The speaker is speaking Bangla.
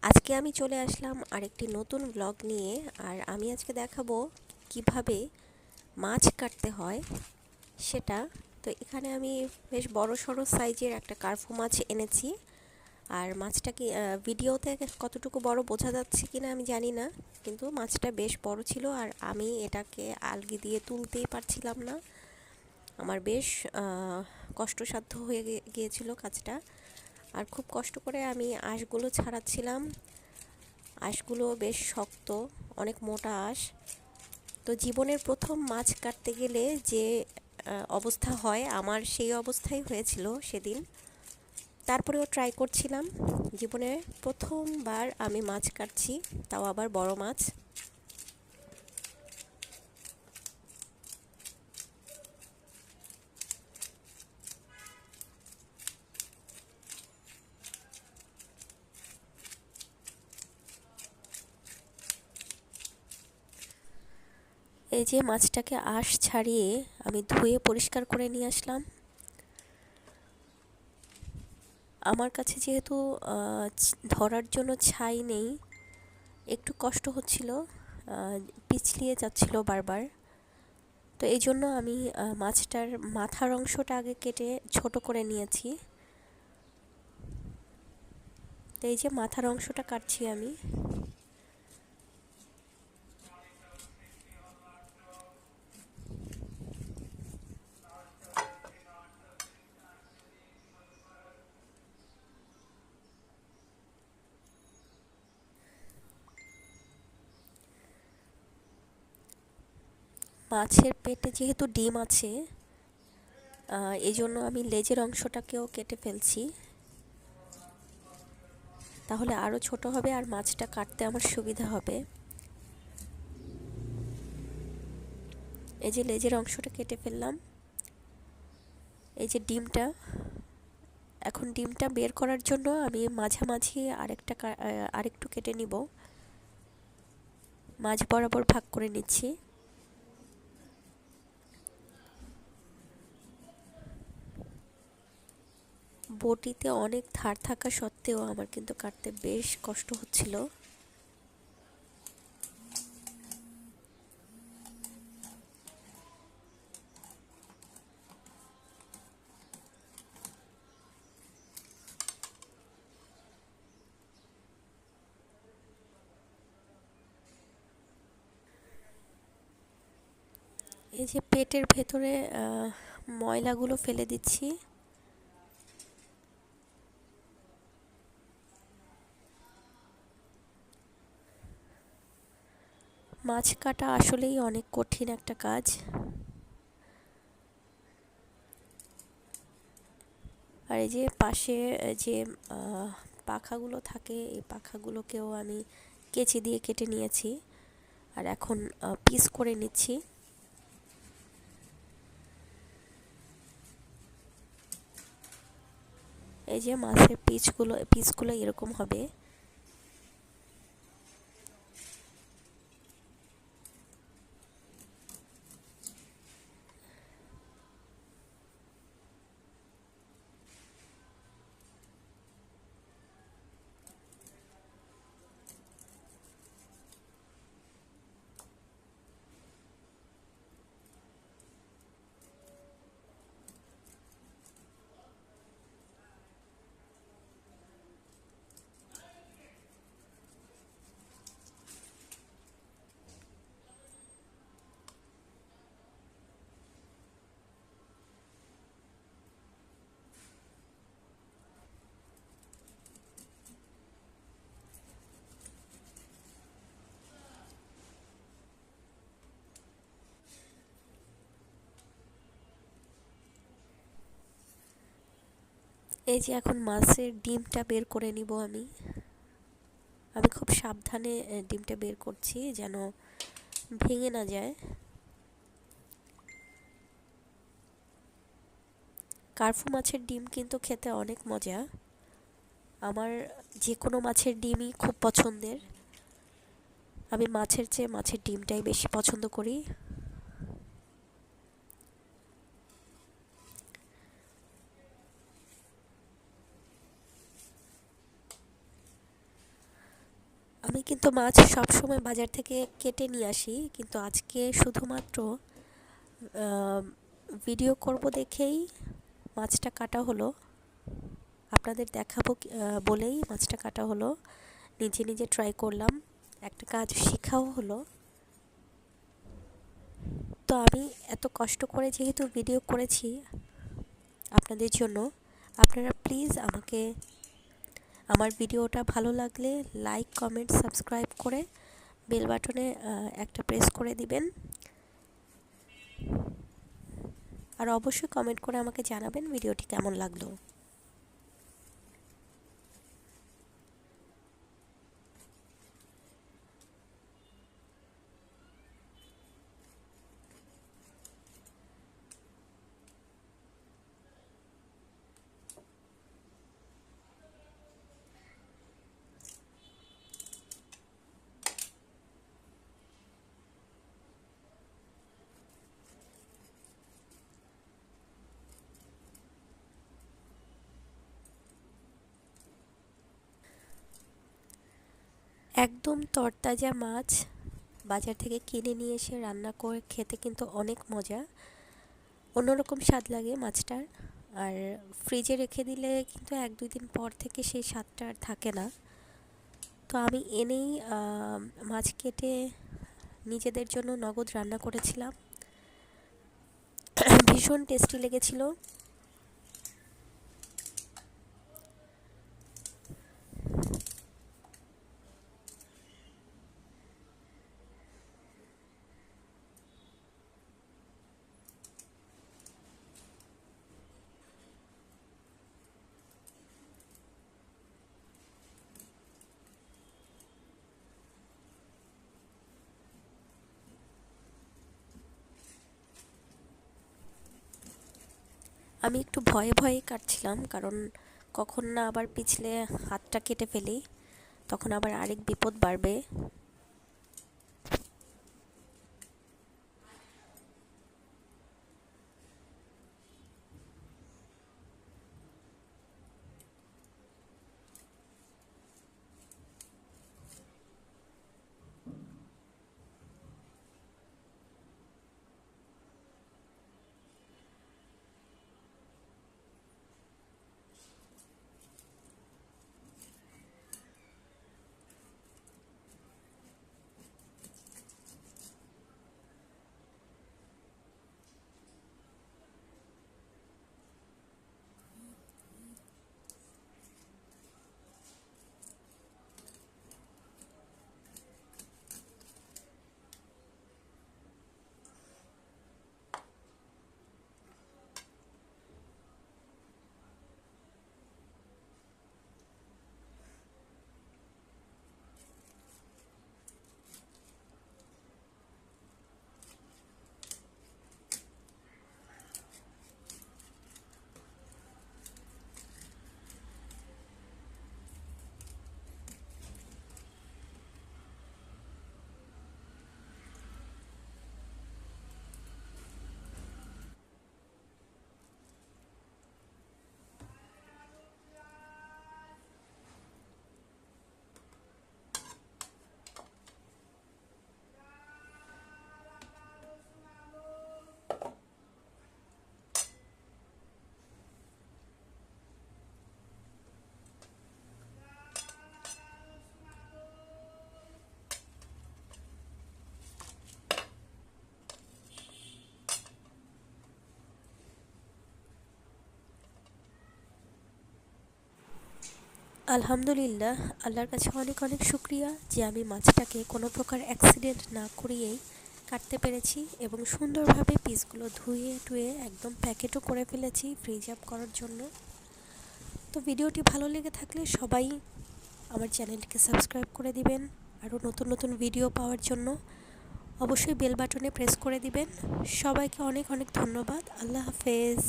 আজকে আমি চলে আসলাম আরেকটি নতুন ব্লগ নিয়ে। আর আমি আজকে দেখাবো কিভাবে মাছ কাটতে হয় সেটা। তো এখানে আমি বেশ বড় সড়ো সাইজের একটা কার্পু মাছ এনেছি। আর মাছটা কি ভিডিওতে কতটুকু বড় বোঝা যাচ্ছে কিনা আমি জানি না, কিন্তু মাছটা বেশ বড় ছিল। আর আমি এটাকে আলগি দিয়ে তুলতেই পারছিলাম না। আমার বেশ কষ্টসাধ্য হয়ে গিয়েছিল কাজটা। আর খুব কষ্ট করে আমি আঁশগুলো ছাড়াচ্ছিলাম। আঁশগুলো বেশ শক্ত, অনেক মোটা আঁশ। তো জীবনের প্রথম মাছ কাটতে গেলে যে অবস্থা হয়, আমার সেই অবস্থাই হয়েছিল সেদিন। তারপরেও ট্রাই করছিলাম। জীবনে প্রথমবার আমি মাছ কাটছি, তাও আবার বড় মাছ। এই যে মাছটাকে আঁশ ছাড়িয়ে আমি ধুয়ে পরিষ্কার করে নিয়ে আসলাম। আমার কাছে যেহেতু ধরার জন্য ছাই নেই, একটু কষ্ট হচ্ছিল, পিছলিয়ে যাচ্ছিল বারবার। তো এই জন্য আমি মাছটার মাথার অংশটা আগে কেটে ছোট করে নিয়েছি। তো এই যে মাথার অংশটা কাটছি আমি। মাছের পেটে যেহেতু ডিম আছে, এই জন্য আমি লেজের অংশটাকেও কেটে ফেলছি। তাহলে আরও ছোট হবে আর মাছটা কাটতে আমার সুবিধা হবে। এই যে লেজের অংশটা কেটে ফেললাম। এই যে ডিমটা, এখন ডিমটা বের করার জন্য আমি মাঝামাঝি আরেকটু কেটে নিব। মাঝ বরাবর ভাগ করে নিচ্ছি। বটিতে অনেক ধার থাকা সত্ত্বেও আমার কিন্তু কাটতে বেশ কষ্ট হচ্ছিল। এই যে পেটের ভেতরে ময়লাগুলো ফেলে দিচ্ছি। মাছ কাটা আসলেই অনেক কঠিন একটা কাজ। আর এই যে পাশে যে পাখাগুলো থাকে, এই পাখাগুলোকেও আমি কেচি দিয়ে কেটে নিয়েছি। আর এখন পিস করে নিচ্ছি। এই যে মাছের পিসগুলো এরকম হবে। এই যে এখন মাছের ডিমটা বের করে নিব আমি। আমি খুব সাবধানে ডিমটা বের করছি যেন ভেঙে না যায়। কার্পু মাছের ডিম কিন্তু খেতে অনেক মজা। আমার যে কোনো মাছের ডিমই খুব পছন্দের। আমি মাছের চেয়ে মাছের ডিমটাই বেশি পছন্দ করি। আমি কিন্তু মাছ সবসময় বাজার থেকে কেটে নিয়ে আসি, কিন্তু আজকে শুধুমাত্র ভিডিও করব দেখেই মাছটা কাটা হলো। আপনাদের দেখাবো বলেই মাছটা কাটা হলো। নিজে নিজে ট্রাই করলাম, একটা কাজ শেখাও হলো। তো আমি এত কষ্ট করে যেহেতু ভিডিও করেছি আপনাদের জন্য, আপনারা প্লিজ আমাকে আমার ভিডিওটা ভালো লাগলে লাইক, কমেন্ট, সাবস্ক্রাইব করে বেল বাটনে একটা প্রেস করে দিবেন। আর অবশ্যই কমেন্ট করে আমাকে জানাবেন ভিডিওটি কেমন লাগলো। একদম তরতাজা মাছ বাজার থেকে কিনে নিয়ে এসে রান্না করে খেতে কিন্তু অনেক মজা, অন্যরকম স্বাদ লাগে মাছটার। আর ফ্রিজে রেখে দিলে কিন্তু 1-2 দিন পর থেকে সেই স্বাদটা আর থাকে না। তো আমি এনেই মাছ কেটে নিজেদের জন্য নগদ রান্না করেছিলাম। ভীষণ টেস্টি লেগেছিল। আমি একটু ভয়ে ভয়ে কাটছিলাম, কারণ কখন না আবার পিছলে হাতটা কেটে ফেলি, তখন আবার আরেক বিপদ বাড়বে। আলহামদুলিল্লাহ, আল্লাহর কাছে অনেক অনেক শুক্রিয়া যে আমি মাছটাকে কোনো প্রকার অ্যাক্সিডেন্ট না করিয়েই কাটতে পেরেছি, এবং সুন্দরভাবে পিসগুলো ধুয়ে টুয়ে একদম প্যাকেটও করে ফেলেছি ফ্রিজ আপ করার জন্য। তো ভিডিওটি ভালো লেগে থাকলে সবাই আমার চ্যানেলটিকে সাবস্ক্রাইব করে দিবেন। আরও নতুন নতুন ভিডিও পাওয়ার জন্য অবশ্যই বেল বাটনে প্রেস করে দিবেন। সবাইকে অনেক অনেক ধন্যবাদ। আল্লাহ হাফেজ।